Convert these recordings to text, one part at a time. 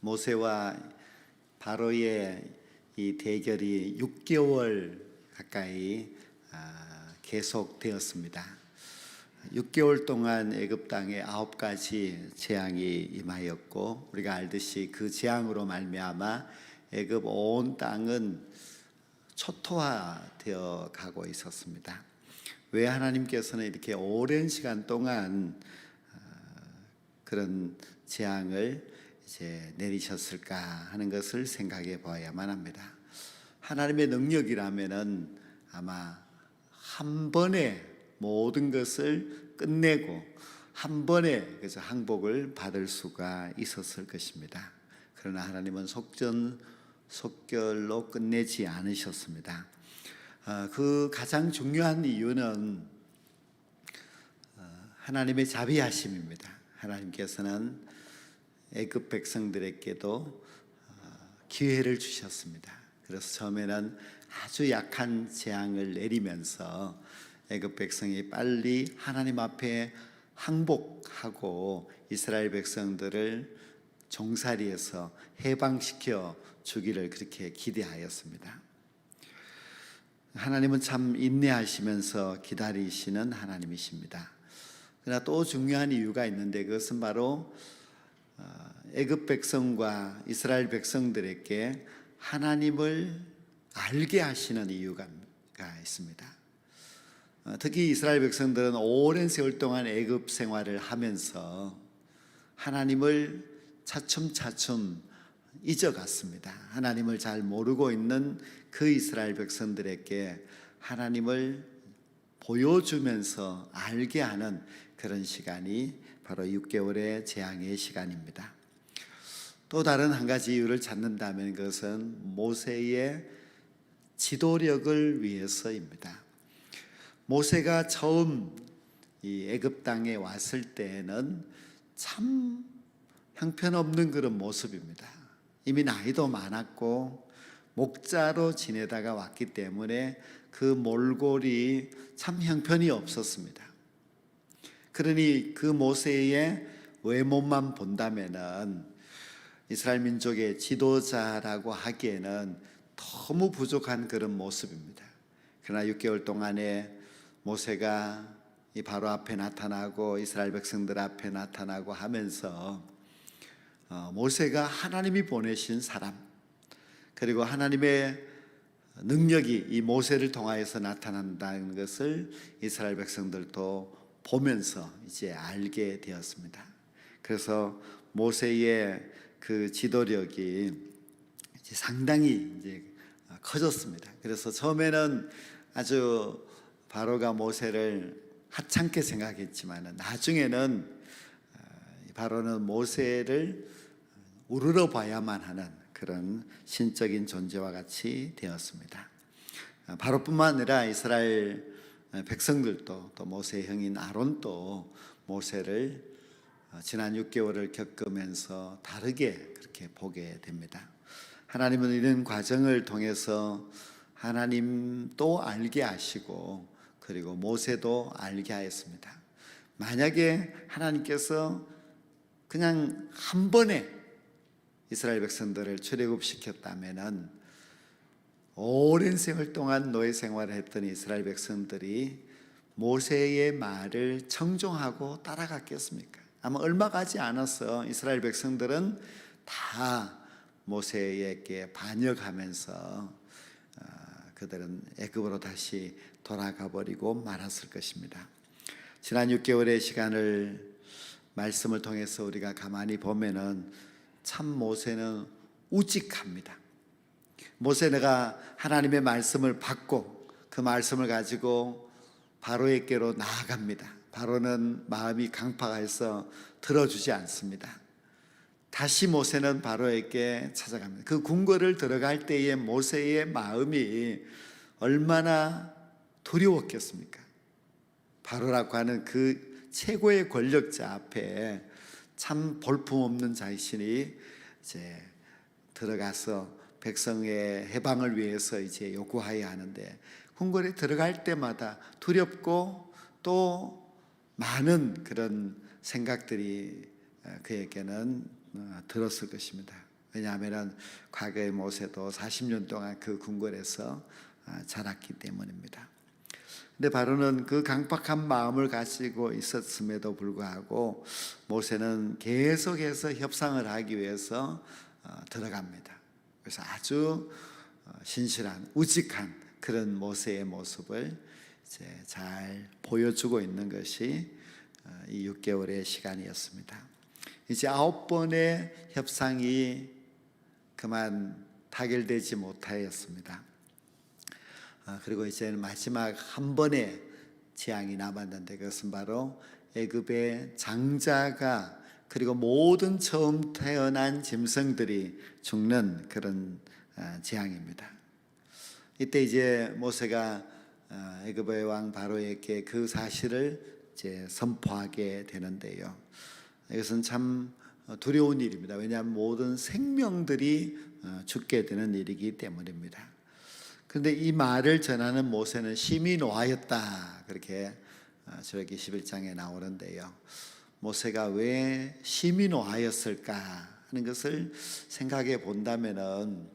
모세와 바로의 이 대결이 6개월 가까이 계속되었습니다. 6개월 동안 애굽 땅에 9가지 재앙이 임하였고, 우리가 알듯이 그 재앙으로 말미암아 애굽 온 땅은 초토화되어 가고 있었습니다. 왜 하나님께서는 이렇게 오랜 시간 동안 그런 재앙을 이제 내리셨을까 하는 것을 생각해 보아야만 합니다. 하나님의 능력이라면은 아마 한 번에 모든 것을 끝내고 한 번에 그래서 항복을 받을 수가 있었을 것입니다. 그러나 하나님은 속전속결로 끝내지 않으셨습니다. 그 가장 중요한 이유는 하나님의 자비하심입니다. 하나님께서는 애굽 백성들에게도 기회를 주셨습니다. 그래서 처음에는 아주 약한 재앙을 내리면서 애굽 백성이 빨리 하나님 앞에 항복하고 이스라엘 백성들을 종살이에서 해방시켜 주기를 그렇게 기대하였습니다. 하나님은 참 인내하시면서 기다리시는 하나님이십니다. 그러나 또 중요한 이유가 있는데, 그것은 바로 애굽 백성과 이스라엘 백성들에게 하나님을 알게 하시는 이유가 있습니다. 특히 이스라엘 백성들은 오랜 세월 동안 애굽 생활을 하면서 하나님을 차츰차츰 잊어갔습니다. 하나님을 잘 모르고 있는 그 이스라엘 백성들에게 하나님을 보여주면서 알게 하는 그런 시간이 바로 6개월의 재앙의 시간입니다. 또 다른 한 가지 이유를 찾는다면 그것은 모세의 지도력을 위해서입니다. 모세가 처음 이 애굽 땅에 왔을 때에는 참 형편없는 그런 모습입니다. 이미 나이도 많았고 목자로 지내다가 왔기 때문에 그 몰골이 참 형편이 없었습니다. 그러니 그 모세의 외모만 본다면은 이스라엘 민족의 지도자라고 하기에는 너무 부족한 그런 모습입니다. 그러나 6개월 동안에 모세가 이 바로 앞에 나타나고 이스라엘 백성들 앞에 나타나고 하면서 모세가 하나님이 보내신 사람, 그리고 하나님의 능력이 이 모세를 통하여서 나타난다는 것을 이스라엘 백성들도 보면서 이제 알게 되었습니다. 그래서 모세의 그 지도력이 이제 상당히 이제 커졌습니다. 그래서 처음에는 아주 바로가 모세를 하찮게 생각했지만 나중에는 바로는 모세를 우러러 봐야만 하는 그런 신적인 존재와 같이 되었습니다. 바로뿐만 아니라 이스라엘 백성들도 또 모세의 형인 아론도 모세를 지난 6개월을 겪으면서 다르게 그렇게 보게 됩니다. 하나님은 이런 과정을 통해서 하나님도 알게 하시고 그리고 모세도 알게 하였습니다. 만약에 하나님께서 그냥 한 번에 이스라엘 백성들을 출애굽시켰다면은 오랜 세월 동안 노예 생활을 했던 이스라엘 백성들이 모세의 말을 청종하고 따라갔겠습니까? 아마 얼마 가지 않았어 이스라엘 백성들은 다 모세에게 반역하면서 그들은 애굽으로 다시 돌아가 버리고 말았을 것입니다. 지난 6개월의 시간을 말씀을 통해서 우리가 가만히 보면은 참 모세는 우직합니다. 모세가 하나님의 말씀을 받고 그 말씀을 가지고 바로에게로 나아갑니다. 바로는 마음이 강팍해서 들어주지 않습니다. 다시 모세는 바로에게 찾아갑니다. 그 궁궐을 들어갈 때의 모세의 마음이 얼마나 두려웠겠습니까? 바로라고 하는 그 최고의 권력자 앞에 참 볼품없는 자신이 이제 들어가서 백성의 해방을 위해서 이제 요구하여야 하는데, 궁궐에 들어갈 때마다 두렵고 또 많은 그런 생각들이 그에게는 들었을 것입니다. 왜냐하면 과거의 모세도 40년 동안 그 궁궐에서 자랐기 때문입니다. 근데 바로는 그 강팍한 마음을 가지고 있었음에도 불구하고 모세는 계속해서 협상을 하기 위해서 들어갑니다. 그래서 아주 신실한 우직한 그런 모세의 모습을 이제 잘 보여주고 있는 것이 이 6개월의 시간이었습니다. 이제 9번의 협상이 그만 타결되지 못하였습니다. 그리고 이제는 마지막 한 번의 재앙이 남았는데 그것은 바로 애굽의 장자가 그리고 모든 처음 태어난 짐승들이 죽는 그런 재앙입니다. 이때 이제 모세가 애굽의 왕 바로에게 그 사실을 이제 선포하게 되는데요. 이것은 참 두려운 일입니다. 왜냐하면 모든 생명들이 죽게 되는 일이기 때문입니다. 그런데 이 말을 전하는 모세는 심히 노하였다, 그렇게 출애굽기 11장에 나오는데요. 모세가 왜 심히 노하였을까 하는 것을 생각해 본다면은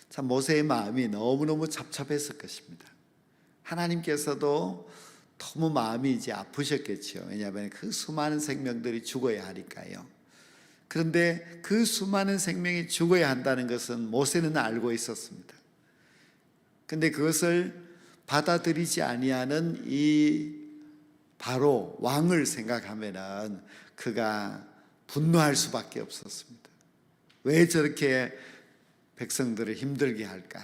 참 모세의 마음이 너무너무 답답했을 것입니다. 하나님께서도 너무 마음이 이제 아프셨겠죠. 왜냐하면 그 수많은 생명들이 죽어야 하니까요. 그런데 그 수많은 생명이 죽어야 한다는 것은 모세는 알고 있었습니다. 근데 그것을 받아들이지 아니하는 이 바로 왕을 생각하면은 그가 분노할 수밖에 없었습니다. 왜 저렇게 백성들을 힘들게 할까?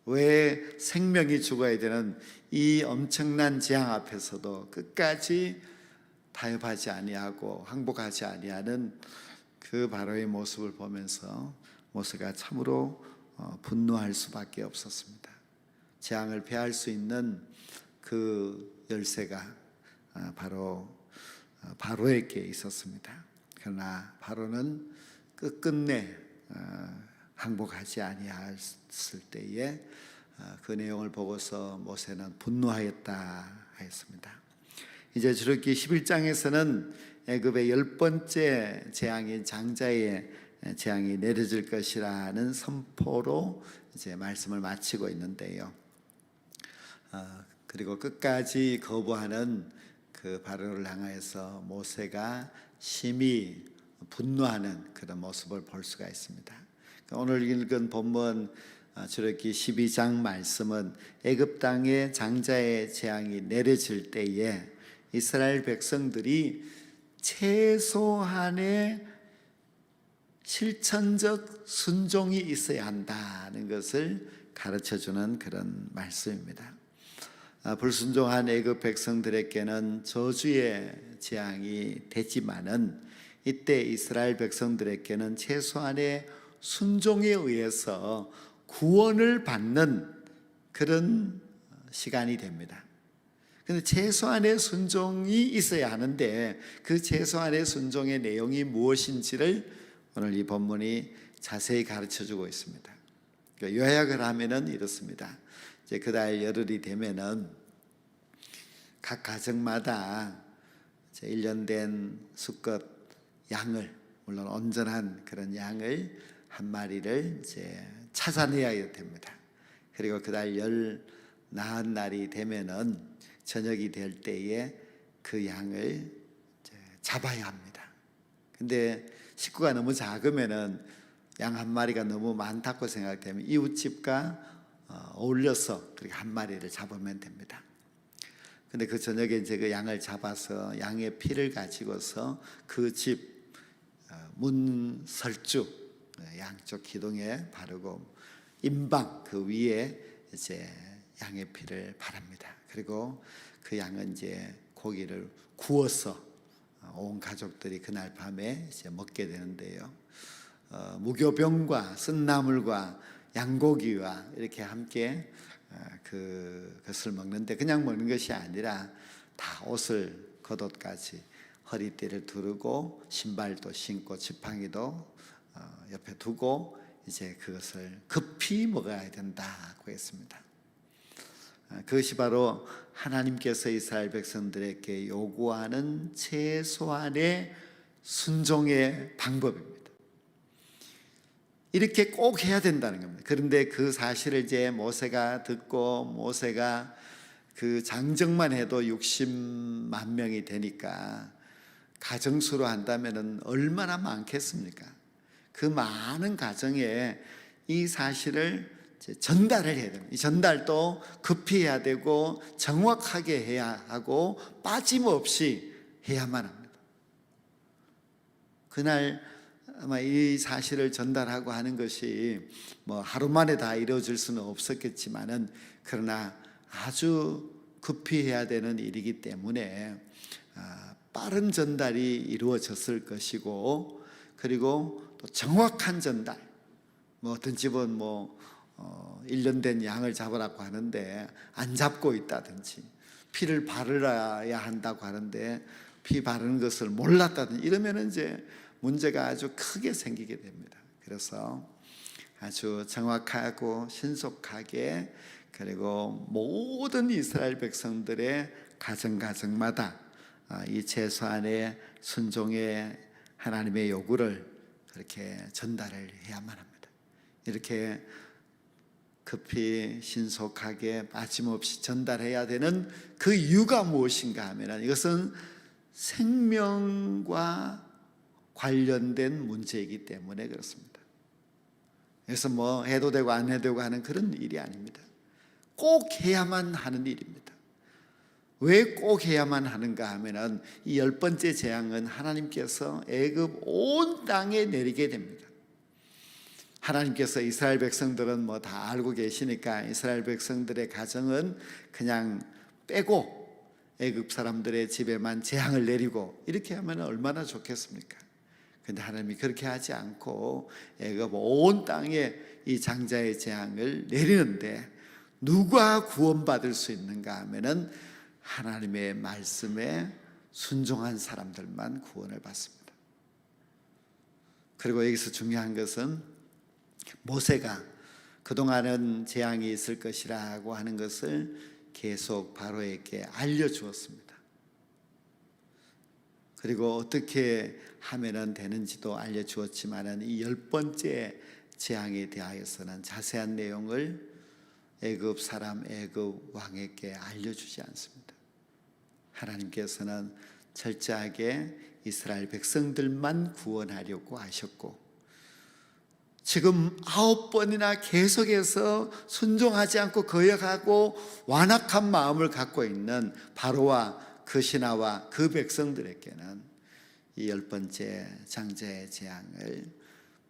왜 생명이 죽어야 되는 이 엄청난 재앙 앞에서도 끝까지 타협하지 아니하고 항복하지 아니하는 그 바로의 모습을 보면서 모세가 참으로 분노할 수밖에 없었습니다. 재앙을 피할 수 있는 그 열쇠가 바로 바로에게 있었습니다. 그러나 바로는 끝끝내 항복하지 아니했을 때에 그 내용을 보고서 모세는 분노하였다 하였습니다. 이제 출애굽기 11장에서는 애굽의 10번째 재앙인 장자의 재앙이 내려질 것이라는 선포로 이제 말씀을 마치고 있는데요. 그리고 끝까지 거부하는 그 바로를 향하여서 모세가 심히 분노하는 그런 모습을 볼 수가 있습니다. 오늘 읽은 본문 출애굽기 12장 말씀은 애굽 땅에 장자의 재앙이 내려질 때에 이스라엘 백성들이 최소한의 실천적 순종이 있어야 한다는 것을 가르쳐주는 그런 말씀입니다. 불순종한 애굽 백성들에게는 저주의 재앙이 되지만은 이때 이스라엘 백성들에게는 최소한의 순종에 의해서 구원을 받는 그런 시간이 됩니다. 그런데 최소한의 순종이 있어야 하는데 그 최소한의 순종의 내용이 무엇인지를 오늘 이 본문이 자세히 가르쳐주고 있습니다. 그러니까 요약을 하면은 이렇습니다. 이제 그달 열흘이 되면은 각 가정마다 이제 1년 된 수컷 양을, 물론 온전한 그런 양을 한 마리를 이제 찾아내야 됩니다. 그리고 그달 열 나은 날이 되면은 저녁이 될 때에 그 양을 이제 잡아야 합니다. 근데 식구가 너무 작으면은 양 한 마리가 너무 많다고 생각되면 이웃집과 어울려서 그렇게 한 마리를 잡으면 됩니다. 근데 그 저녁에 이제 그 양을 잡아서 양의 피를 가지고서 그 집 문설주 양쪽 기둥에 바르고 임방 그 위에 이제 양의 피를 바릅니다. 그리고 그 양은 이제 고기를 구워서 온 가족들이 그날 밤에 이제 먹게 되는데요. 무교병과 쓴나물과 양고기와 이렇게 함께 그것을 먹는데 그냥 먹는 것이 아니라 다 옷을 겉옷까지 허리띠를 두르고 신발도 신고 지팡이도 옆에 두고 이제 그것을 급히 먹어야 된다고 했습니다. 그것이 바로 하나님께서 이스라엘 백성들에게 요구하는 최소한의 순종의 방법입니다. 이렇게 꼭 해야 된다는 겁니다. 그런데 그 사실을 이제 모세가 듣고 모세가 그 장정만 해도 60만 명이 되니까 가정수로 한다면 얼마나 많겠습니까? 그 많은 가정에 이 사실을 전달을 해야 됩니다. 이 전달도 급히 해야 되고 정확하게 해야 하고 빠짐없이 해야만 합니다. 그날 아마 이 사실을 전달하고 하는 것이 뭐 하루 만에 다 이루어질 수는 없었겠지만은 그러나 아주 급히 해야 되는 일이기 때문에 빠른 전달이 이루어졌을 것이고, 그리고 또 정확한 전달. 뭐 어떤 집은 1년 된 양을 잡으라고 하는데 안 잡고 있다든지, 피를 바르야 한다고 하는데 피 바르는 것을 몰랐다든지, 이러면 이제 문제가 아주 크게 생기게 됩니다. 그래서 아주 정확하고 신속하게, 그리고 모든 이스라엘 백성들의 가정마다 이 최소한의 순종의 하나님의 요구를 그렇게 전달을 해야만 합니다. 이렇게 급히 신속하게 빠짐없이 전달해야 되는 그 이유가 무엇인가 하면, 이것은 생명과 관련된 문제이기 때문에 그렇습니다. 그래서 뭐 해도 되고 안 해도 되고 하는 그런 일이 아닙니다. 꼭 해야만 하는 일입니다. 왜 꼭 해야만 하는가 하면은 이 10번째 재앙은 하나님께서 애굽 온 땅에 내리게 됩니다. 하나님께서 이스라엘 백성들은 뭐 다 알고 계시니까 이스라엘 백성들의 가정은 그냥 빼고 애굽 사람들의 집에만 재앙을 내리고 이렇게 하면 얼마나 좋겠습니까? 그런데 하나님이 그렇게 하지 않고 애굽 온 땅에 이 장자의 재앙을 내리는데, 누가 구원받을 수 있는가 하면은 하나님의 말씀에 순종한 사람들만 구원을 받습니다. 그리고 여기서 중요한 것은 모세가 그동안은 재앙이 있을 것이라고 하는 것을 계속 바로에게 알려주었습니다. 그리고 어떻게 하면 되는지도 알려주었지만은 이 10번째 재앙에 대하여서는 자세한 내용을 애굽 사람, 애굽 왕에게 알려주지 않습니다. 하나님께서는 철저하게 이스라엘 백성들만 구원하려고 하셨고, 지금 9번이나 계속해서 순종하지 않고 거역하고 완악한 마음을 갖고 있는 바로와 그 신하와 그 백성들에게는 이 10번째 장자의 재앙을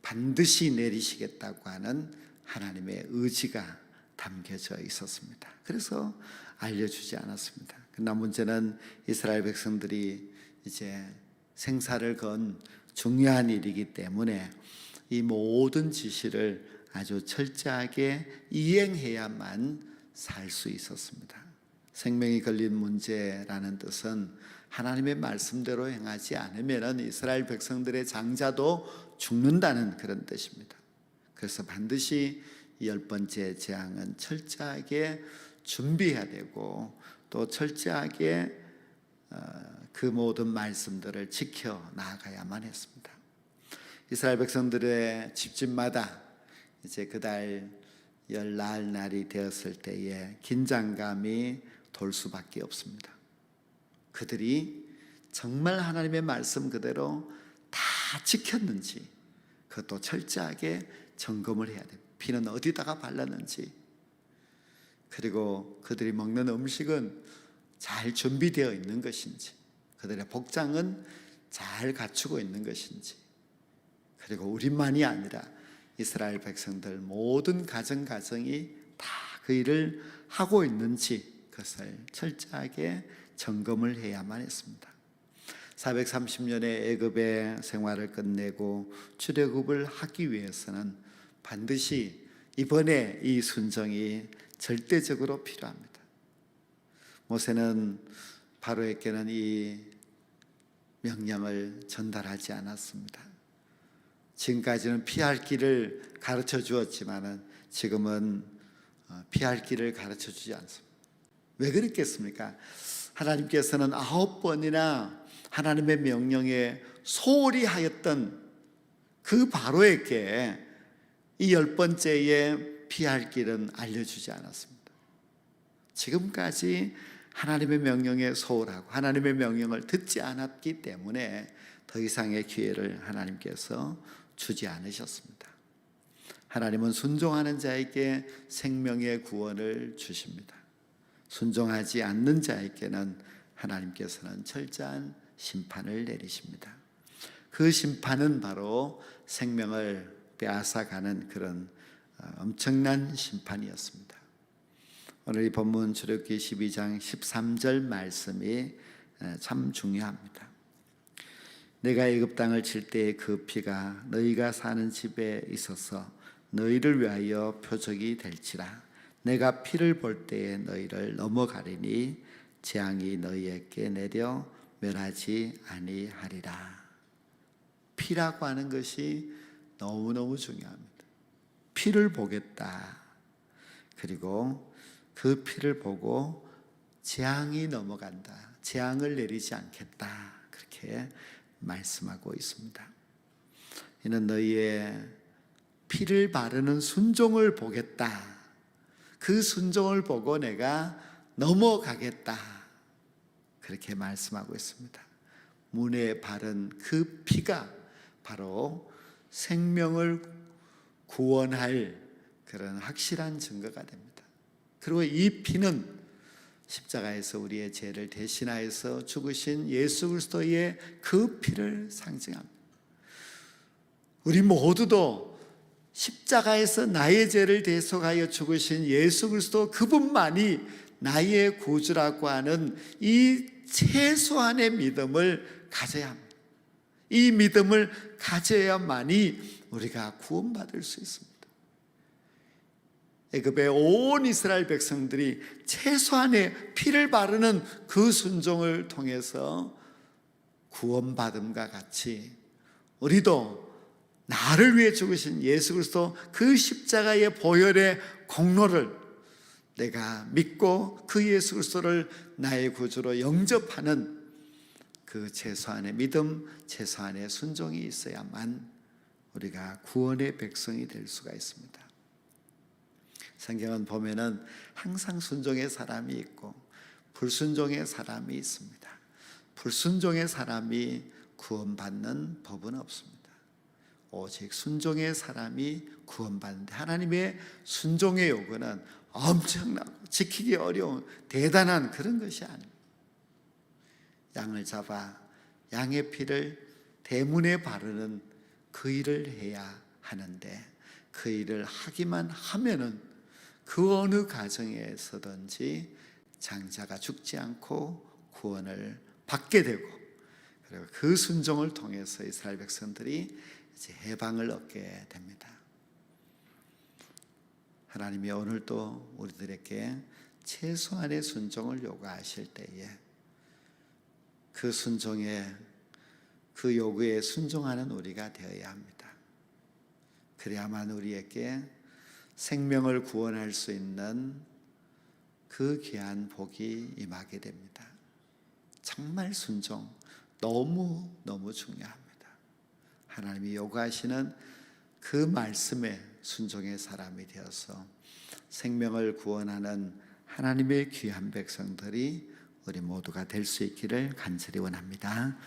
반드시 내리시겠다고 하는 하나님의 의지가 담겨져 있었습니다. 그래서 알려주지 않았습니다. 그러나 문제는 이스라엘 백성들이 이제 생사를 건 중요한 일이기 때문에 이 모든 지시를 아주 철저하게 이행해야만 살 수 있었습니다. 생명이 걸린 문제라는 뜻은 하나님의 말씀대로 행하지 않으면 이스라엘 백성들의 장자도 죽는다는 그런 뜻입니다. 그래서 반드시 이 10번째 재앙은 철저하게 준비해야 되고, 또 철저하게 그 모든 말씀들을 지켜 나아가야만 했습니다. 이스라엘 백성들의 집집마다 이제 그달 열날 날이 되었을 때에 긴장감이 돌 수밖에 없습니다. 그들이 정말 하나님의 말씀 그대로 다 지켰는지 그것도 철저하게 점검을 해야 됩니다. 피는 어디다가 발랐는지, 그리고 그들이 먹는 음식은 잘 준비되어 있는 것인지, 그들의 복장은 잘 갖추고 있는 것인지, 그리고 우리만이 아니라 이스라엘 백성들 모든 가정이 다 그 일을 하고 있는지 그것을 철저하게 점검을 해야만 했습니다. 430년의 애굽의 생활을 끝내고 출애굽을 하기 위해서는 반드시 이번에 이 순종이 절대적으로 필요합니다. 모세는 바로에게는 이 명령을 전달하지 않았습니다. 지금까지는 피할 길을 가르쳐 주었지만은 지금은 피할 길을 가르쳐 주지 않습니다. 왜 그랬겠습니까? 하나님께서는 9번이나 하나님의 명령에 소홀히 하였던 그 바로에게 이 10번째에 피할 길은 알려주지 않았습니다. 지금까지 하나님의 명령에 소홀하고 하나님의 명령을 듣지 않았기 때문에 더 이상의 기회를 하나님께서 주지 않으셨습니다. 하나님은 순종하는 자에게 생명의 구원을 주십니다. 순종하지 않는 자에게는 하나님께서는 철저한 심판을 내리십니다. 그 심판은 바로 생명을 빼앗아가는 그런 엄청난 심판이었습니다. 오늘 이 본문 출애굽기 12장 13절 말씀이 참 중요합니다. 내가 애굽 땅을 칠 때의 그 피가 너희가 사는 집에 있어서 너희를 위하여 표적이 될지라. 내가 피를 볼 때에 너희를 넘어가리니 재앙이 너희에게 내려 멸하지 아니하리라. 피라고 하는 것이 너무너무 중요합니다. 피를 보겠다. 그리고 그 피를 보고 재앙이 넘어간다. 재앙을 내리지 않겠다. 그렇게 말씀하고 있습니다. 이는 너희의 피를 바르는 순종을 보겠다. 그 순종을 보고 내가 넘어가겠다. 그렇게 말씀하고 있습니다. 문에 바른 그 피가 바로 생명을 구원할 그런 확실한 증거가 됩니다. 그리고 이 피는 십자가에서 우리의 죄를 대신하여서 죽으신 예수 그리스도의 그 피를 상징합니다. 우리 모두도 십자가에서 나의 죄를 대속하여 죽으신 예수 그리스도 그분만이 나의 구주라고 하는 이 최소한의 믿음을 가져야 합니다. 이 믿음을 가져야만이 우리가 구원받을 수 있습니다. 애굽의 온 이스라엘 백성들이 최소한의 피를 바르는 그 순종을 통해서 구원받음과 같이 우리도 나를 위해 죽으신 예수 그리스도 그 십자가의 보혈의 공로를 내가 믿고 그 예수 그리스도를 나의 구주로 영접하는 그 최소한의 믿음, 최소한의 순종이 있어야만 우리가 구원의 백성이 될 수가 있습니다. 성경은 보면은 항상 순종의 사람이 있고 불순종의 사람이 있습니다. 불순종의 사람이 구원받는 법은 없습니다. 오직 순종의 사람이 구원받는데 하나님의 순종의 요구는 엄청나고 지키기 어려운 대단한 그런 것이 아닙니다. 양을 잡아 양의 피를 대문에 바르는 그 일을 해야 하는데 그 일을 하기만 하면은 그 어느 가정에서든지 장자가 죽지 않고 구원을 받게 되고 그리고 그 순종을 통해서 이스라엘 백성들이 이제 해방을 얻게 됩니다. 하나님이 오늘도 우리들에게 최소한의 순종을 요구하실 때에 그 순종에 그 요구에 순종하는 우리가 되어야 합니다. 그래야만 우리에게 생명을 구원할 수 있는 그 귀한 복이 임하게 됩니다. 정말 순종 너무 중요합니다. 하나님이 요구하시는 그 말씀에 순종의 사람이 되어서 생명을 구원하는 하나님의 귀한 백성들이 우리 모두가 될 수 있기를 간절히 원합니다.